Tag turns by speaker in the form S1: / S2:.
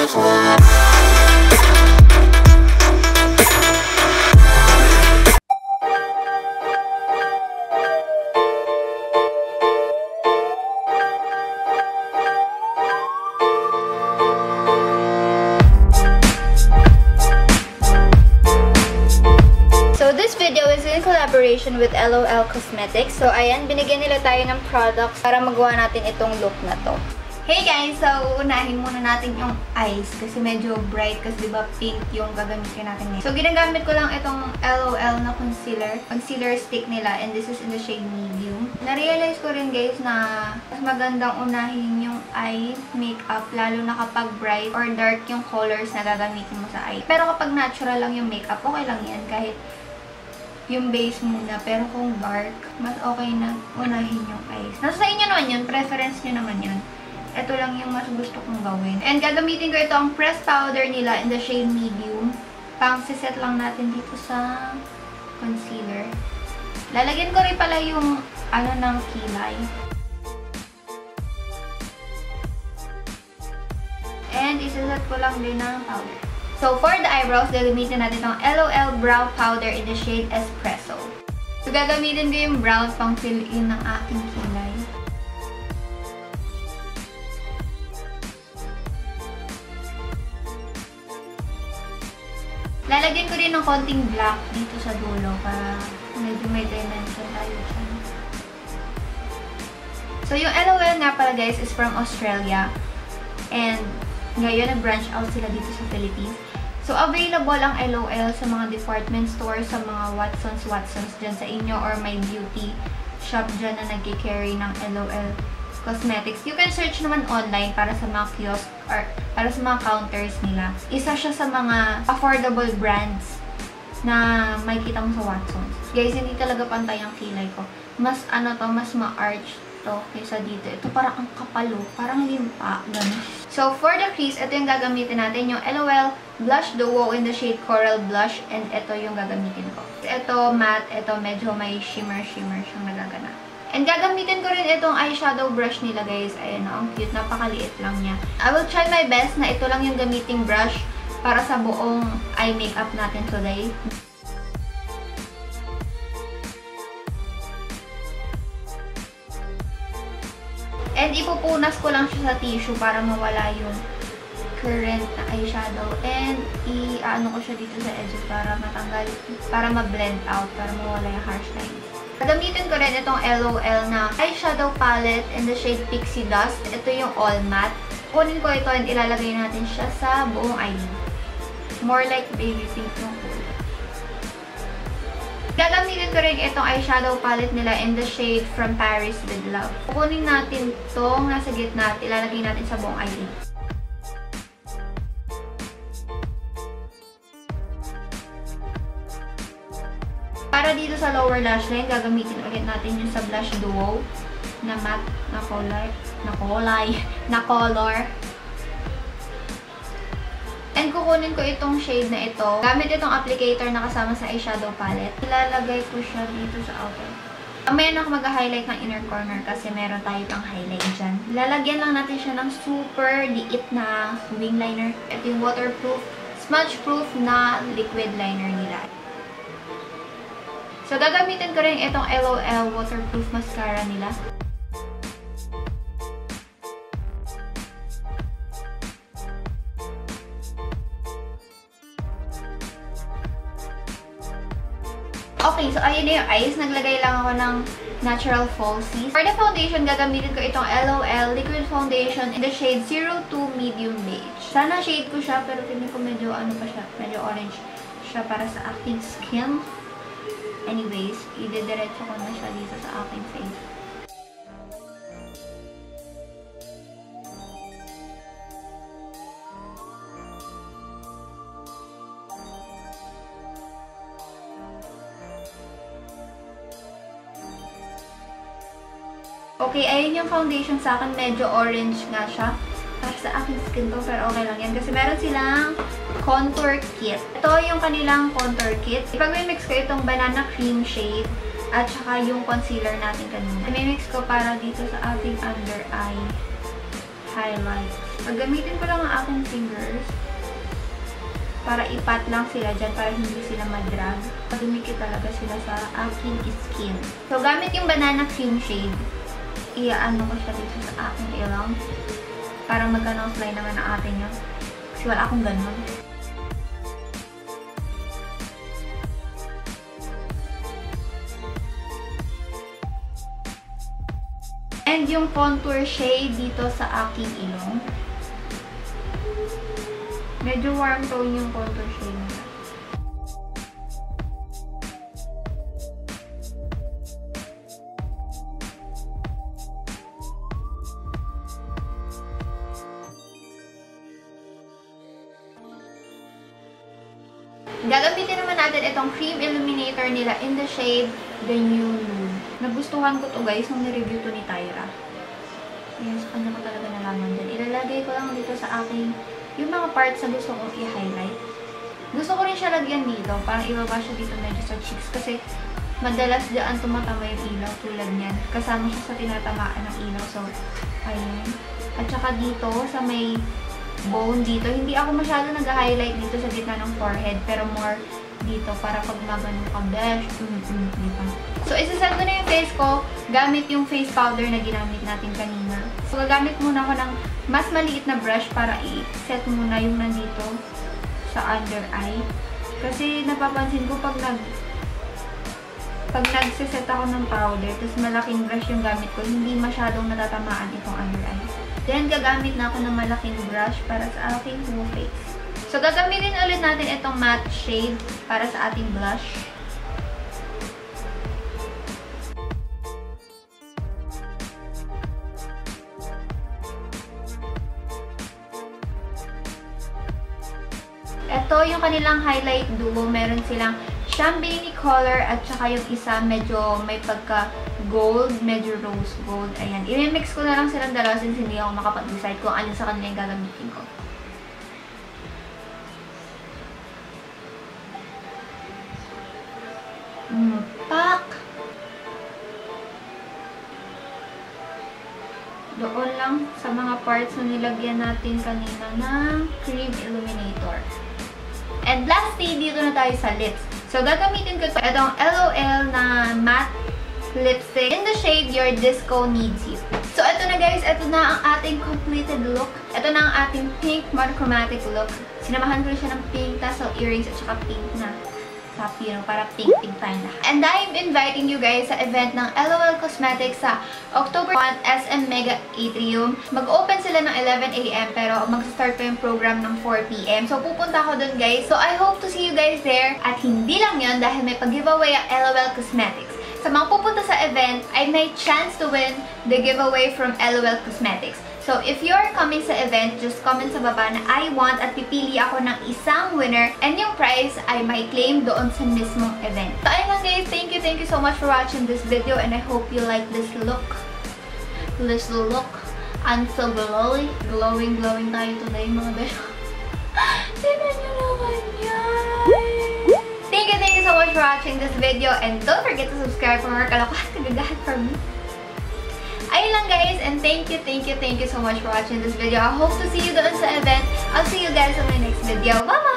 S1: Collaboration with LOL Cosmetics. So, ayan, binigyan nila tayo ng products para magawa natin itong look na to. Hey guys! So, uunahin muna natin yung eyes kasi medyo bright kasi diba pink yung gagamitin natin ngayon. So, ginagamit ko lang itong LOL na concealer stick nila, and this is in the shade medium. Na-realize ko rin guys na mas magandang unahin yung eye makeup lalo na kapag bright or dark yung colors na gagamitin mo sa eye. Pero kapag natural lang yung makeup, okay lang yan kahit yung base muna. Pero kung dark, mas okay na unahin yung eyes. Nasa sa inyo naman yun. Preference nyo naman yun. Ito lang yung mas gusto kong gawin. And gagamitin ko ito ang pressed powder nila in the shade medium. Pang-siset lang natin dito sa concealer. Lalagyan ko rin pala yung ano ng kilay. And isiset ko lang din ng powder. So, for the eyebrows, gagamitin natin itong LOL Brow Powder in the shade Espresso. So, gagamitin ko yung brown pang fill in ng aking kilay. Lalagyan ko rin ng konting black dito sa dulo para medyo may dimension tayo dyan. So, yung LOL nga pala guys is from Australia. And ngayon, nag-branch out sila dito sa Philippines. So, available ang LOL sa mga department stores, sa mga Watsons dyan sa inyo, or may beauty shop dyan na nag-carry ng LOL Cosmetics. You can search naman online para sa mga kiosk or para sa mga counters nila. Isa siya sa mga affordable brands na makikita mo sa Watsons. Guys, hindi talaga pantay ang kilay ko. Mas ano to, mas ma-arch to kaysa dito. Ito parang ang kapalo, parang limpa, gano'n. So, for the crease, ito yung gagamitin natin, yung LOL Blush Duo in the shade Coral Blush, and ito yung gagamitin ko. Ito matte, ito medyo may shimmer-shimmer siyang nagaganap. And gagamitin ko rin itong eyeshadow brush nila guys. Ayan, ang cute, napakaliit lang niya. I will try my best na ito lang yung gamiting brush para sa buong eye makeup natin today. And ipupunas ko lang siya sa tissue para mawala yung current na eyeshadow. And i-ano ko siya dito sa edges para matanggal, para ma-blend out, para mawala yung harsh lines. Gagamitin ko rin itong LOL na eyeshadow palette in the shade Pixie Dust. Ito yung all matte. Kunin ko ito and ilalagay natin siya sa buong eyelid. More like baby pink yung kulay. Gagamitin ko rin itong eyeshadow palette nila in the shade From Paris with Love. Kukunin natin itong nasa gitna at ilalagay natin sa buong eyelid. Para dito sa lower lash line, gagamitin ulit natin yung sa Blush Duo na matte na color. And kukunin ko itong shade na ito. Gamit itong applicator na kasama sa eyeshadow palette. Ilalagay ko siya dito sa outer. Mamaya na ako mag-highlight ng inner corner kasi meron tayo pang highlight dyan. Lalagyan lang natin siya ng super liit na wing liner. Ito yung waterproof, smudge-proof na liquid liner nila. So, gagamitin ko rin itong LOL waterproof mascara nila. Okay, so ayun na yung eyes. Naglagay lang ako ng natural falsies. For the foundation, gagamitin ko itong LOL Liquid Foundation in the shade 02 Medium Beige. Sana shade ko siya, pero tingin ko medyo ano pa siya, medyo orange siya para sa aking skin. Anyways, idediretso ko na siya dito sa aking face. Okay, ayun yung foundation sa akin. Medyo orange nga siya. Para sa aking skin to, pero okay lang yan. Kasi meron silang contour kit. Ito yung kanilang contour kit. Ipag-mix ko itong banana cream shade at saka yung concealer natin kanina. I-mix ko para dito sa ating under eye highlight. Gagamitin ko lang ang aking fingers para ipat lang sila dyan, para hindi sila madrag. Dumikit talaga sila sa aking skin. So, gamit yung Banana Cream shade, iaano ko siya dito sa aking ilong para magka-nose-line naman ang atin yun. Kasi wala akong ganun. And yung contour shade dito sa aking ilong. Medyo warm tone yung contour shade nila. Gagamitin naman natin itong cream illuminator nila in the shade The New Nude. Nagustuhan ko to guys nung nireview to ni Tyra. Yes, kanya ko talaga nalaman dyan. Ilalagay ko lang dito sa aking yung mga parts na gusto kong i-highlight. Gusto ko rin siya lagyan dito. Parang ibaba siya dito medyo sa cheeks. Kasi madalas dyan tumatama yung ilaw tulad niyan. Kasama siya sa tinatamaan ng ilaw. So, ayun. At saka dito, sa may bone dito. Hindi ako masyado nag-highlight dito sa gitna ng forehead. Pero more dito para pag magano ka besh. Dito. So, isasend ko na yung face ko gamit yung face powder na ginamit natin kanina. So, gagamit muna ako ng mas maliit na brush para i-set muna yung nandito sa under eye. Kasi napapansin ko pag nagsiset ako ng powder, tapos malaking brush yung gamit ko, hindi masyadong natatamaan itong under eye. Then, gagamit na ako ng malaking brush para sa aking whole face. So, gagamitin ulit natin itong matte shade para sa ating blush. Ito yung kanilang highlight duo. Meron silang champagne color at saka yung isa medyo may pagka-gold, medyo rose gold. Ayan. I-mix ko na lang silang dalawa since hindi ako makapag-decide kung ano sa kanila yung gagamitin ko. Pak! Doon lang sa mga parts na nilagyan natin kanina ng cream illuminator. And lastly, dito na tayo sa lips. So, gagamitin ko itong LOL na matte lipstick in the shade Your Disco Needs You. So, ito na guys. Ito na ang ating completed look. Ito na ang ating pink monochromatic look. Sinamahan ko siya ng pink tassel earrings at saka pink na top, you know, para pink-pink tayo lahat. And I'm inviting you guys sa event ng LOL Cosmetics sa October 1, SM Mega Atrium. Mag-open sila ng 11 AM pero mag-start pa yung program ng 4 PM. So, pupunta ako dun guys. So, I hope to see you guys there. At hindi lang yun dahil may pag-giveaway ang LOL Cosmetics. Sa mga pupunta sa event, I may chance to win the giveaway from LOL Cosmetics. So, if you're coming sa event, just comment sa baba na I want at pipili ako ng isang winner and yung prize ay may claim doon sa mismong event. So, ayun lang guys. Thank you so much for watching this video and I hope you like this look. This look. I'm so glowing. Glowing tayo today mga besh. Tignan nyo naman yan. Thank you so much for watching this video and don't forget to subscribe for more kalokohan kagagahan from me. Ayun lang guys, and thank you so much for watching this video. I hope to see you doon sa event. I'll see you guys on my next video. Bye!